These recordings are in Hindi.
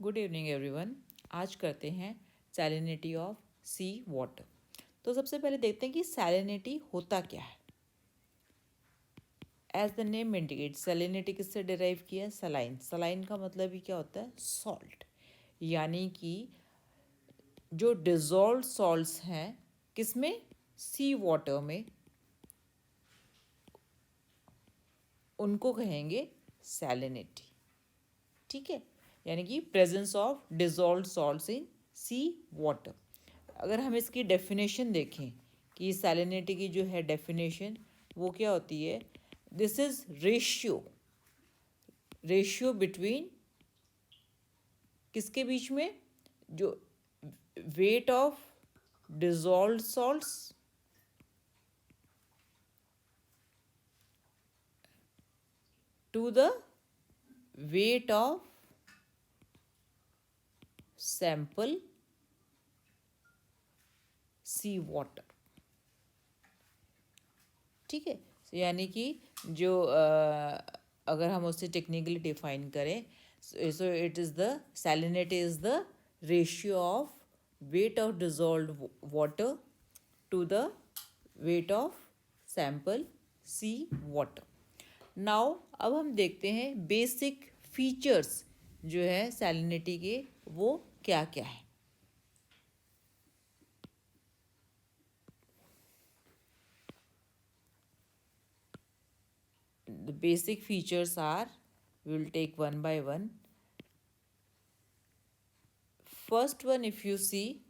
Good evening everyone. आज करते हैं सैलिनिटी ऑफ सी वाटर। तो सबसे पहले देखते हैं कि सैलिनिटी होता क्या है। As the name indicate, salinity किससे डिराइव किया है? सलाइन। सलाइन का मतलब ही क्या होता है? सॉल्ट। यानी कि जो डिजॉल्व सॉल्ट्स हैं किसमें? सी वाटर में, उनको कहेंगे सैलिनिटी। ठीक है, यानी कि presence of dissolve salts in sea water. अगर हम इसकी डेफिनेशन देखें कि सैलिनिटी की जो है डेफिनेशन वो क्या होती है? This is ratio, ratio between किसके बीच में? जो weight of dissolve salts to the weight of sample sea water. ठीक है, यानी कि जो अगर हम उसे टेक्निकली डिफाइन करें, so it is the salinity is the ratio of weight of dissolve water to the weight of sample sea water. Now अब हम देखते हैं बेसिक फीचर्स जो है सैलिनिटी के, वो क्या क्या है। The basic features are, we will take one by one. First one, if you see,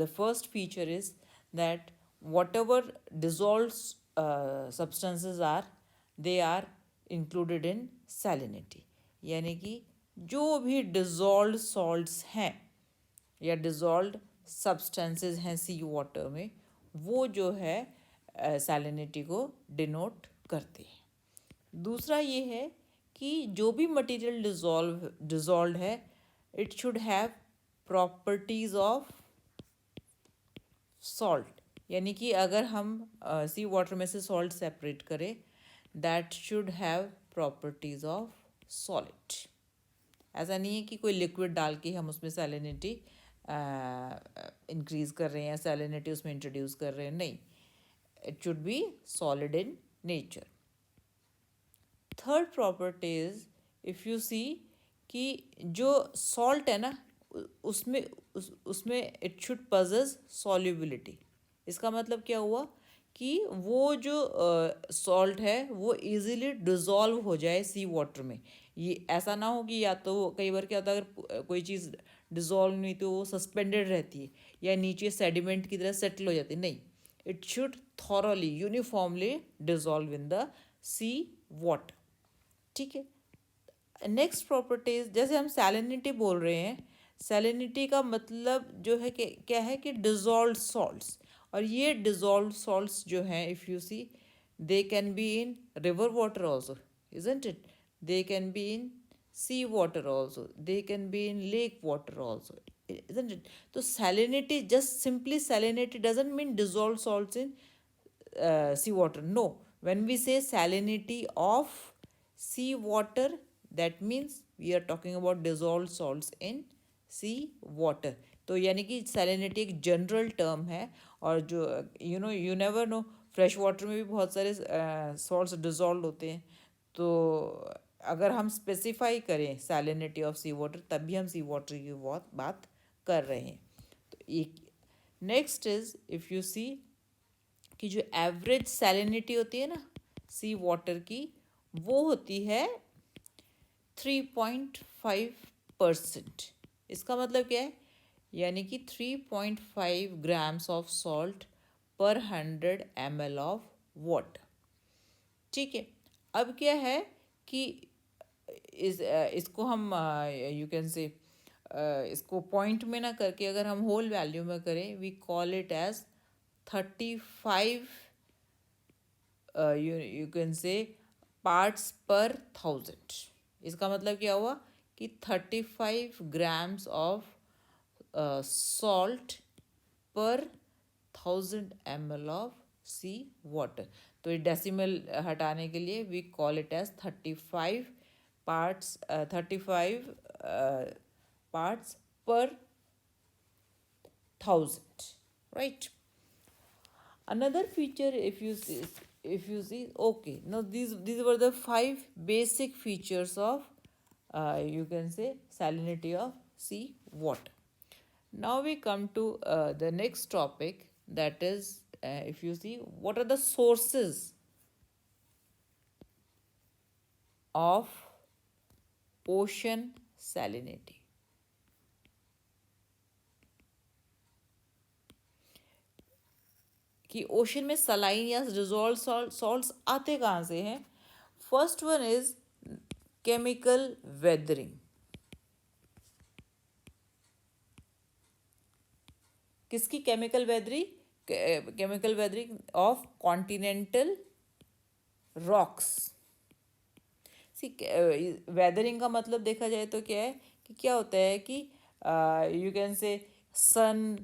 the first feature is that whatever dissolved substances are, they are included in salinity. यानी कि जो भी डिजॉल्व सॉल्ट्स हैं या डिजॉल्व सब्सटेंसेस हैं सी वाटर में, वो जो है सैलिनिटी को डिनोट करते हैं। दूसरा ये है कि जो भी मटेरियल डिजॉल्व है, it should have properties of salt. यानी कि अगर हम सी वाटर में से सॉल्ट सेपरेट करें, that should have properties of solid. ऐसा नहीं है कि कोई लिक्विड डाल के हम उसमें सैलिनिटी इंक्रीज कर रहे हैं या सैलिनिटी उसमें इंट्रोड्यूस कर रहे हैं, नहीं, it should be solid in nature. Third property is, if you see कि जो सॉल्ट है ना, उसमें इट शुड पजेस सॉल्युबिलिटी। इसका मतलब क्या हुआ कि वो जो सॉल्ट है वो इजीली डिज़ोल्व हो जाए सी वाटर में। ये ऐसा ना हो कि या तो कई बार क्या होता है, अगर कोई चीज़ डिज़ोल्व नहीं तो वो सस्पेंडेड रहती है या नीचे सेडिमेंट की तरह सेटल हो जाती है, नहीं, it should thoroughly uniformly dissolve in the sea water. ठीक है, नेक्स्ट प्रॉपर्टीज, जैसे हम सैलिनिटी बोल रहे हैं, सैलिनिटी का मतलब जो है कि क्या है कि डिजॉल्व सॉल्ट्स। और ये डिजॉल्व सॉल्ट्स जो हैं, if you see, they can be in river water also, isn't it? They can be in sea water also, they can be in lake water also, isn't it? तो salinity, just simply salinity doesn't mean dissolved salts in sea water. No, when we say salinity of sea water, that means we are talking about dissolved salts in sea water. तो यानी कि सैलिनिटी एक जनरल टर्म है, और जो you never know, fresh water में भी बहुत सारे सॉल्ट्स डिजॉल्व होते हैं। तो अगर हम स्पेसिफाई करें सैलिनिटी ऑफ सी वाटर, तभी हम सी वाटर की बहुत बात कर रहे हैं। तो एक next is, if you see कि जो एवरेज सैलिनिटी होती है ना सी वाटर की, वो होती है 3.5%। इसका मतलब क्या है? यानी कि 3.5 ग्राम्स ऑफ सॉल्ट पर 100 ml ऑफ वाटर। ठीक है, अब क्या है कि इसको हम यू कैन से इसको पॉइंट में ना करके अगर हम होल वैल्यू में करें, we call it as 35, you can say parts पर 1000। इसका मतलब क्या हुआ कि 35 ग्राम्स ऑफ सॉल्ट पर 1000 ml ऑफ सी वाटर। तो ये डेसिमल हटाने के लिए we call it as 35 parts, 35 parts per thousand, right? Another feature, if you see, okay, now these were the five basic features of, you can say, salinity of sea water. Now we come to the next topic, that is, if you see, what are the sources of ocean salinity? कि ओशन में सलाइन या डिजॉल्व सॉल्ट्स आते कहाँ से हैं? First one is chemical weathering. किसकी chemical weathering? Chemical weathering of continental rocks. See, weathering का मतलब देखा जाए तो क्या है कि क्या होता है कि यू कैन से सन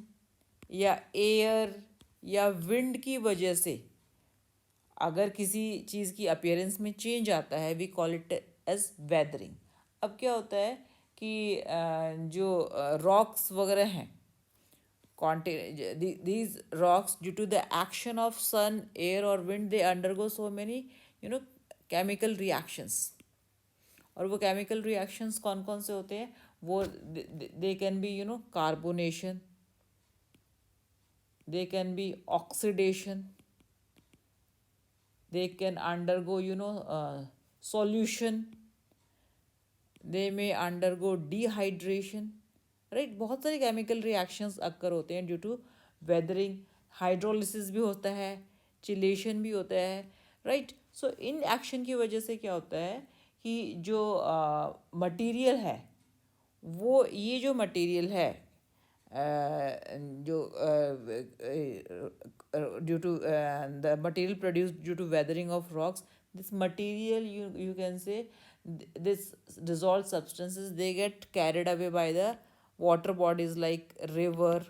या एयर या विंड की वजह से अगर किसी चीज़ की अपीयरेंस में चेंज आता है, we call it as weathering. अब क्या होता है कि जो रॉक्स वगैरह हैं, these rocks, due to the action of sun, air or wind, they undergo so many, chemical reactions. और वो केमिकल रिएक्शंस कौन कौन से होते हैं? वो दे can B carbonation, they can be oxidation, they can undergo solution, they may undergo dehydration, right? बहुत सारे केमिकल रिएक्शंस अक्कर होते हैं ड्यू टू वेदरिंग. हाइड्रोलिसिस भी होता है, चिलेशन भी होता है, राइट? सो इन एक्शन की वजह से क्या होता है कि जो मटेरियल है, वो ये जो मटेरियल है जो due to the material produced due to weathering of rocks, this material, you can say, this dissolved substances, they get carried away by the water bodies like river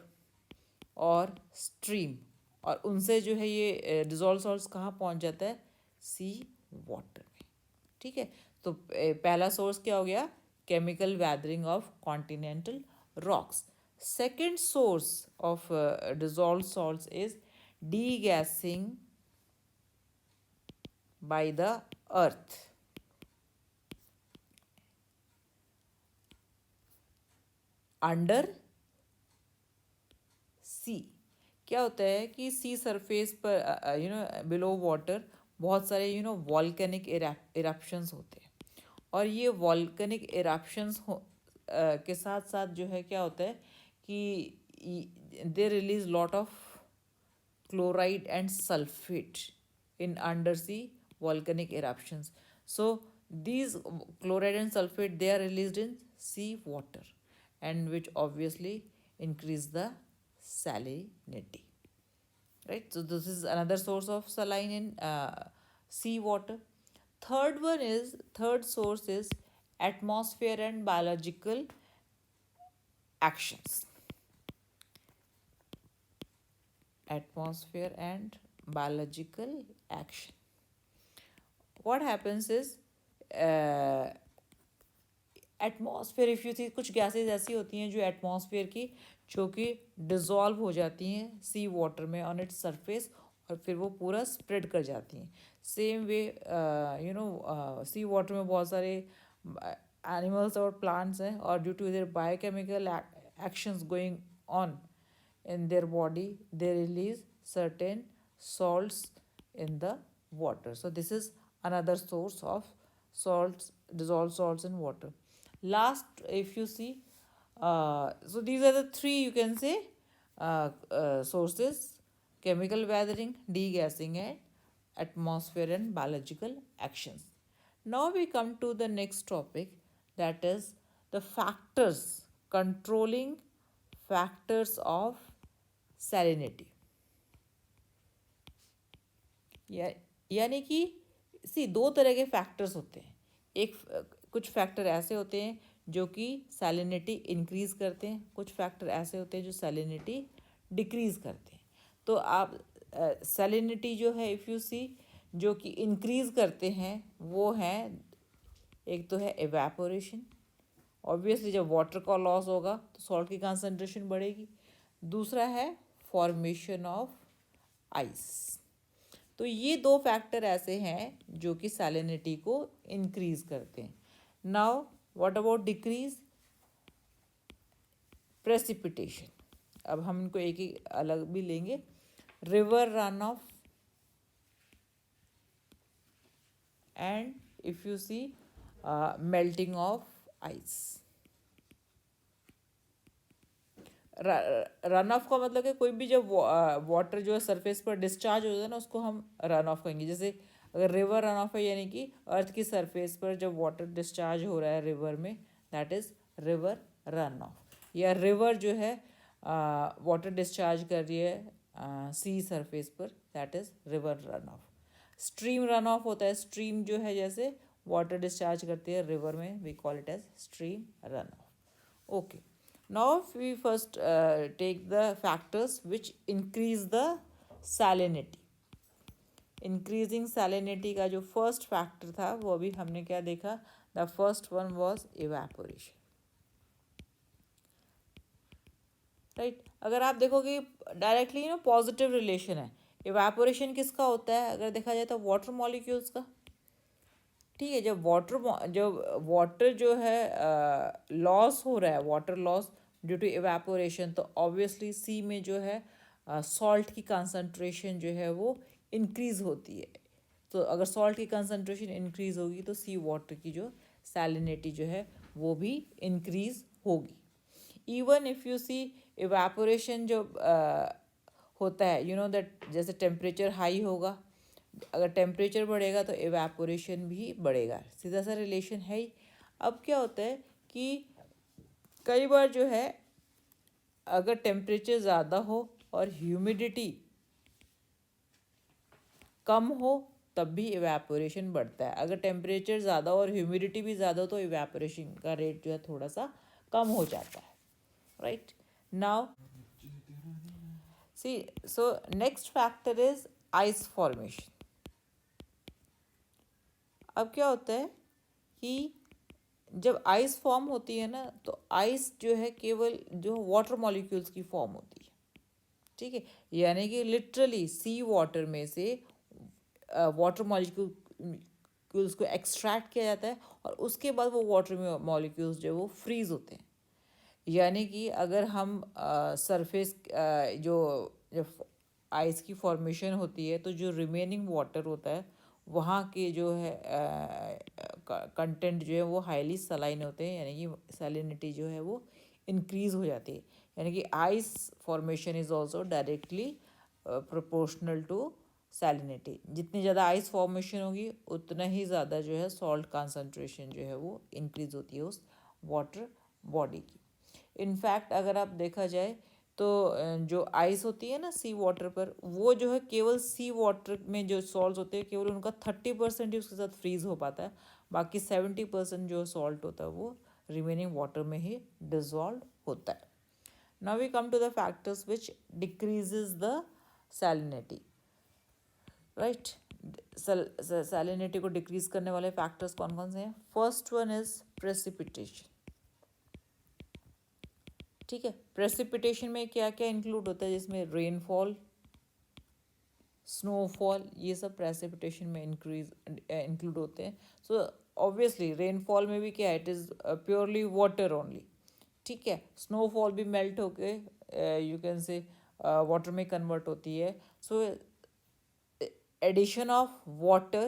और stream, और उनसे जो है ये dissolved salts कहाँ पहुँच जाता है? सी वाटर में. ठीक है, तो पहला सोर्स क्या हो गया? Chemical weathering of continental rocks. Second source of dissolved salts is degassing by the earth. Under sea क्या होता है कि सी सरफेस पर बिलो वाटर बहुत सारे वॉल्केनिक इरप्शंस होते हैं, और ये वॉल्केनिक इरप्शंस के साथ साथ जो है क्या होता है कि they release lot of chloride and sulfate in undersea volcanic eruptions. So these chloride and sulfate, they are released in sea water, and which obviously increase the salinity, right? So this is another source of saline in sea water. Third source is atmosphere and biological actions. Atmosphere and biological action. What happens is atmosphere, if you see, कुछ गैसेज ऐसी होती हैं जो एटमॉस्फेयर की, जो कि डिज़ोल्व हो जाती हैं सी वाटर में ऑन इट्स सरफेस, और फिर वो पूरा स्प्रेड कर जाती हैं. सेम वे सी वाटर में बहुत सारे एनिमल्स और प्लांट्स हैं, और due to their biochemical actions going on in their body, they release certain salts in the water. So this is another source of salts, dissolved salts in water. Last, if you see, so these are the three, you can say, sources: chemical weathering, degassing, and atmosphere and biological actions. Now we come to the next topic, that is the factors, controlling factors of salinity. यानी कि सी, दो तरह के फैक्टर्स होते हैं. एक, कुछ फैक्टर ऐसे होते हैं जो कि सैलिनिटी इंक्रीज करते हैं, कुछ फैक्टर ऐसे होते हैं जो सैलिनिटी डिक्रीज करते हैं. तो आप सैलिनिटी जो है, इफ़ यू सी, जो कि इंक्रीज करते हैं, वो हैं एक तो है एवेपोरेशन, ऑब्वियसली जब वाटर का लॉस होगा तो सॉल्ट की कंसंट्रेशन बढ़ेगी। दूसरा है फॉर्मेशन ऑफ आइस। तो ये दो फैक्टर ऐसे हैं जो कि सैलिनिटी को इंक्रीज करते हैं। Now what about decrease? Precipitation. अब हम इनको एक ही अलग भी लेंगे। River run off and if you see melting of ice. Run off का मतलब है कोई भी जब वाटर जो है सरफेस पर डिस्चार्ज होता है ना, उसको हम रन ऑफ कहेंगे। जैसे अगर रिवर रन ऑफ है यानी कि अर्थ की सरफेस पर जब वाटर डिस्चार्ज हो रहा है रिवर में, that is river run of. या रिवर जो है वाटर डिस्चार्ज कर रही है सी सरफेस पर, that is river run of. Stream run of होता है, स्ट्रीम जो है जैसे वाटर डिस्चार्ज करती है रिवर में, we call it as stream run off. Okay, now if we first take the factors which increase the salinity। Increasing salinity का जो फर्स्ट फैक्टर था वो अभी हमने क्या देखा? The first one was evaporation, right. अगर आप देखोगे डायरेक्टली पॉजिटिव रिलेशन है। इवेपोरेशन किसका होता है अगर देखा जाए तो? वाटर मॉलिक्यूल्स का। ठीक है, जब वाटर जो है लॉस हो रहा है, water loss due to evaporation, तो ऑब्वियसली सी में जो है सॉल्ट की कंसंट्रेशन जो है वो इंक्रीज होती है। तो अगर सॉल्ट की कंसंट्रेशन इंक्रीज होगी तो सी वाटर की जो सैलिनिटी जो है वो भी इंक्रीज होगी। Even if you see evaporation जो होता है, यू नो दैट जैसे टेम्परेचर हाई होगा, अगर टेम्परेचर बढ़ेगा तो इवेपोरेशन भी बढ़ेगा, सीधा सा रिलेशन है ही। अब क्या होता है कि कई बार जो है अगर टेम्परेचर ज़्यादा हो और ह्यूमिडिटी कम हो तब भी इवेपोरेशन बढ़ता है। अगर टेम्परेचर ज़्यादा और ह्यूमिडिटी भी ज़्यादा हो तो इवेपोरेशन का रेट जो है थोड़ा सा कम हो जाता है, right. Now see, so next factor is ice formation. अब क्या होता है कि जब आइस फॉर्म होती है ना, तो आइस जो है केवल जो वाटर मॉलिक्यूल्स की फॉर्म होती है, ठीक है। यानी कि लिटरली सी वाटर में से वाटर मॉलिक्यूल्स को एक्सट्रैक्ट किया जाता है और उसके बाद वो वाटर मॉलिक्यूल्स जो वो फ्रीज होते हैं। यानी कि अगर हम सरफेस जो जब आइस की फॉर्मेशन होती है तो जो रिमेनिंग वाटर होता है वहाँ के जो है कंटेंट जो है वो हाईली सलाइन होते हैं, यानी कि सैलिनिटी जो है वो इंक्रीज हो जाती है। यानी कि ice formation is also directly proportional to salinity. जितनी ज़्यादा आइस फॉर्मेशन होगी उतना ही ज़्यादा जो है सॉल्ट कंसंट्रेशन जो है वो इंक्रीज होती है उस वाटर बॉडी की। इनफैक्ट अगर आप देखा जाए तो जो आइस होती है ना सी वाटर पर, वो जो है केवल सी वाटर में जो सॉल्ट होते हैं केवल उनका 30% ही उसके साथ फ्रीज हो पाता है। बाकी 70% जो सॉल्ट होता है वो रिमेनिंग वाटर में ही डिजॉल्व होता है। Now we come to the factors which decreases the salinity, right. Salinity को डिक्रीज करने वाले फैक्टर्स कौन कौन से हैं? फर्स्ट वन इज प्रेसिपिटेशन, ठीक है। प्रेसिपिटेशन में क्या क्या इंक्लूड होता है? जिसमें रेनफॉल, स्नोफॉल, ये सब प्रेसिपिटेशन में इंक्लूड होते हैं। सो ऑब्वियसली रेनफॉल में भी क्या है, it is purely water only, ठीक है। स्नोफॉल भी मेल्ट होके यू कैन से वाटर में कन्वर्ट होती है। सो addition of water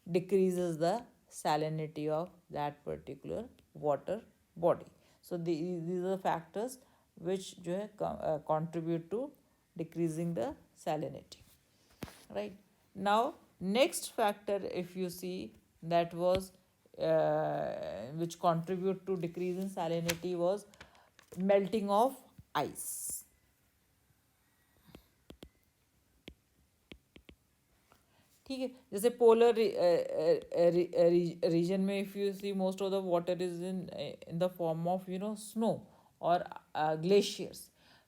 decreases the salinity of that particular water body. So these are the factors which जो है contribute to decreasing the salinity, right? Now next factor if you see that was which contribute to decrease in salinity was melting of ice, ठीक है। जैसे पोलर रीजन में if you see most of the water is in the form of snow और glaciers.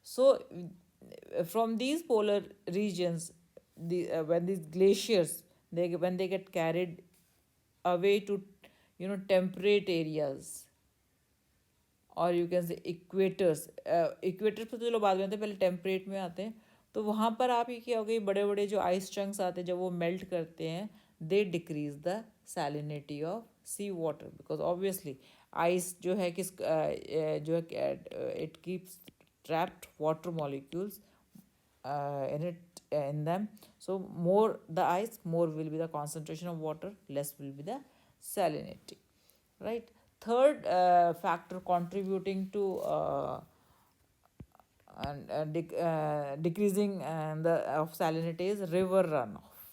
So from these polar regions, when these glaciers when they get carried away to temperate areas, और you can say equators. Equator पर तो चलो बाद में आते हैं, पहले टेम्परेट में आते हैं। तो वहाँ पर आप ये क्या हो गई, बड़े बड़े जो आइस चंक्स आते हैं जब वो मेल्ट करते हैं, they decrease the salinity of sea water, because obviously ice जो है जो है it keeps trapped water molecules in them. So more the ice, more will be the concentration of water, less will be the salinity, right? Third factor contributing to decreasing the of salinity is river runoff,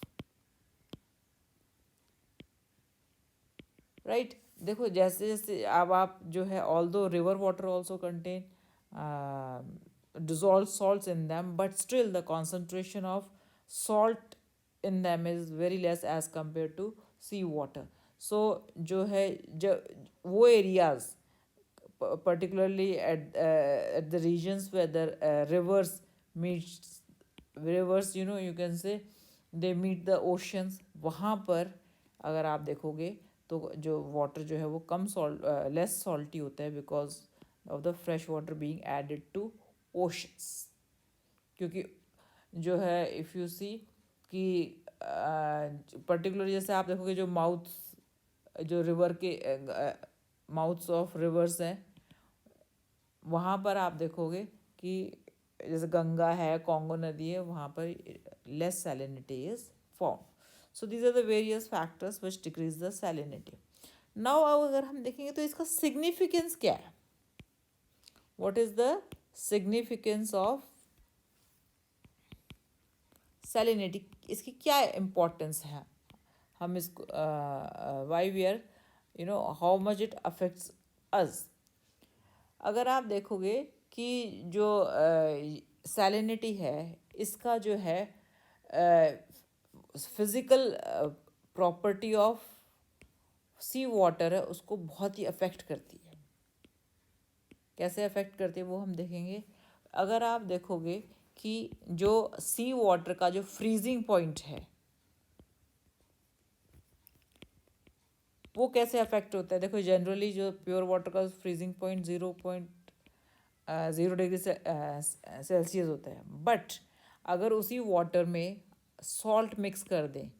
right? देखो जैसे जैसे अब आप जो है, although river water also contain dissolved salts in them, but still the concentration of salt in them is very less as compared to sea water. So जो है वो areas, particularly at the regions where the rivers, you can say they meet the oceans, वहाँ पर अगर आप देखोगे तो जो वाटर जो है वो कम लेस सॉल्टी होता है, because of the fresh water being added to oceans. क्योंकि जो है इफ़ यू सी कि पर्टिकुलर जैसे आप देखोगे जो जो रिवर के माउथ्स ऑफ रिवर्स हैं, वहाँ पर आप देखोगे कि जैसे गंगा है, कॉन्गो नदी है, वहाँ पर less salinity is found. So these are the various factors which decrease the salinity. Now अगर हम देखेंगे तो इसका सिग्निफिकेंस क्या है, what is the significance of salinity, इसकी क्या इम्पोर्टेंस है, हम इसको why we are how much it affects us. अगर आप देखोगे कि जो सैलिनिटी है, इसका जो है physical property of sea water है, उसको बहुत ही अफेक्ट करती है। कैसे अफेक्ट करती है वो हम देखेंगे। अगर आप देखोगे कि जो सी वाटर का जो फ्रीजिंग पॉइंट है वो कैसे अफेक्ट होता है। देखो जनरली जो प्योर वाटर का फ्रीजिंग पॉइंट 0.0 डिग्री सेल्सियस होता है, बट अगर उसी वाटर में सॉल्ट मिक्स कर दें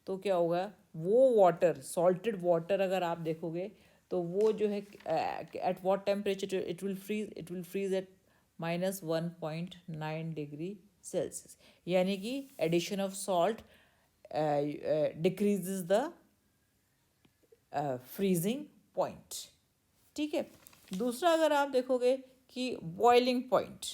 तो क्या होगा, वो वाटर सॉल्टेड वाटर अगर आप देखोगे तो वो जो है at what temperature it will freeze at -1.9 degree Celsius, यानी कि addition of salt decreases the freezing point. ठीक है। दूसरा अगर आप देखोगे कि बॉइलिंग पॉइंट,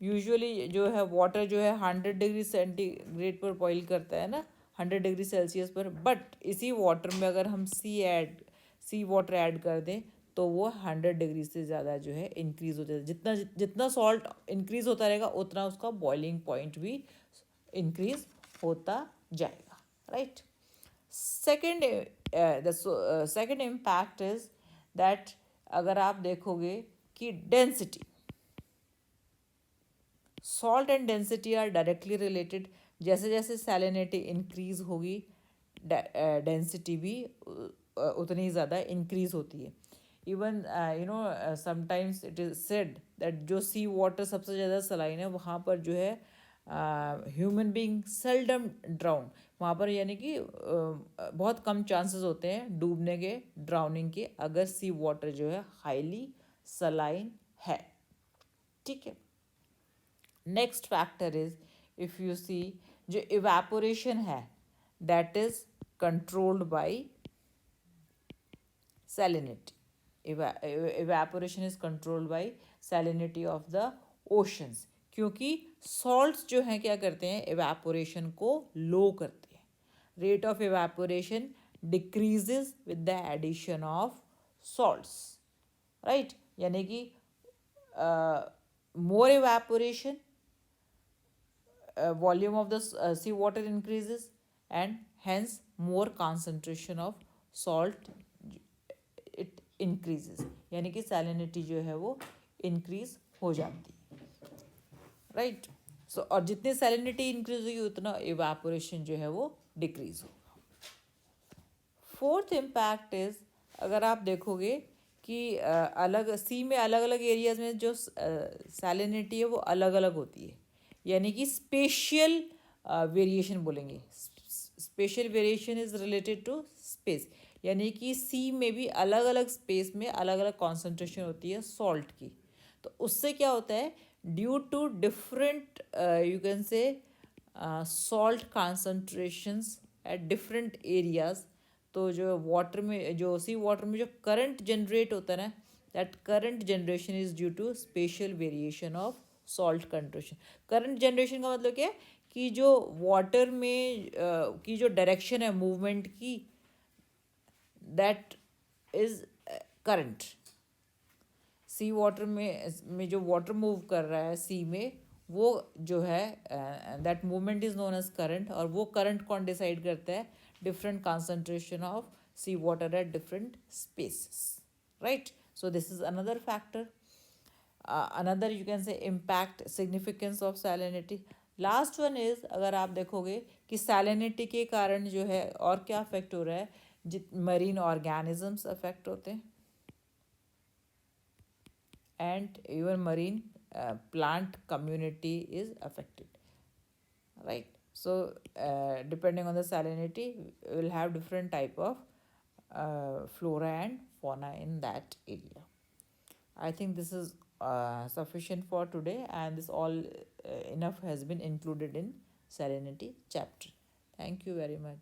यूजुअली जो है वाटर जो है 100 डिग्री सेंटीग्रेड पर बॉईल करता है ना, 100 डिग्री सेल्सियस पर, बट इसी वाटर में अगर हम सी वाटर ऐड कर दें तो वो 100 डिग्री से ज़्यादा जो है इंक्रीज़ हो जाता है। जितना जितना सॉल्ट इंक्रीज़ होता रहेगा उतना उसका बॉइलिंग पॉइंट भी इंक्रीज़ होता जाएगा, right. Second impact is that अगर आप देखोगे कि density, salt and density are directly related. जैसे जैसे सैलिनिटी इंक्रीज होगी डेंसिटी भी उतनी ज़्यादा इंक्रीज होती है। Even sometimes it is said that जो सी वाटर सबसे ज़्यादा सलाइन है वहाँ पर जो है ह्यूमन बीइंग सेल्डम ड्राउन, वहाँ पर यानी कि बहुत कम चांसेस होते हैं डूबने के, ड्राउनिंग के, अगर सी वाटर जो है हाईली सलाइन है। ठीक है। Next factor is if you see जो इवेपोरेशन है that is controlled by salinity. Evaporation is controlled by salinity of the oceans, क्योंकि सॉल्ट्स जो हैं क्या करते हैं, इवेपोरेशन को लो करते हैं। Rate of evaporation decreases with the addition of salts, right. यानी कि more evaporation, volume of the sea water increases and hence more concentration of salt it increases, यानी कि salinity जो है वो increase हो जाती है, राइट। सो और जितनी salinity increase होगी उतना evaporation जो है वो decrease होगा। फोर्थ इम्पैक्ट इज, अगर आप देखोगे कि अलग सी में अलग अलग एरियाज में जो सैलिनिटी है वो अलग अलग होती है, यानी कि स्पेशियल वेरिएशन बोलेंगे। Spatial variation is related to space, यानी कि सी में भी अलग अलग स्पेस में अलग अलग कॉन्सेंट्रेशन होती है सॉल्ट की। तो उससे क्या होता है, due to different you can say salt concentrations at different areas, तो जो वाटर में, जो सी वाटर में जो करंट जनरेट होता है ना, that current generation is due to spatial variation of salt concentration. Current generation का मतलब क्या है कि जो वाटर में की जो डायरेक्शन है मूवमेंट की, that is current. Sea water में जो वाटर मूव कर रहा है सी में, वो जो है that movement is known as current. और वो करंट कौन डिसाइड करता है, different concentration of sea water at different spaces, right? So this is another factor. Another you can say impact significance of salinity. Last one is, अगर आप देखोगे कि सैलिनिटी के कारण जो है और क्या अफेक्ट हो रहा है, जित मरीन ऑर्गेनिजम्स अफेक्ट होते हैं, and even marine plant community is affected, right? So depending on the salinity, we will have different type of flora and fauna in that area. I think this is sufficient for today, and this all enough has been included in salinity chapter. Thank you very much.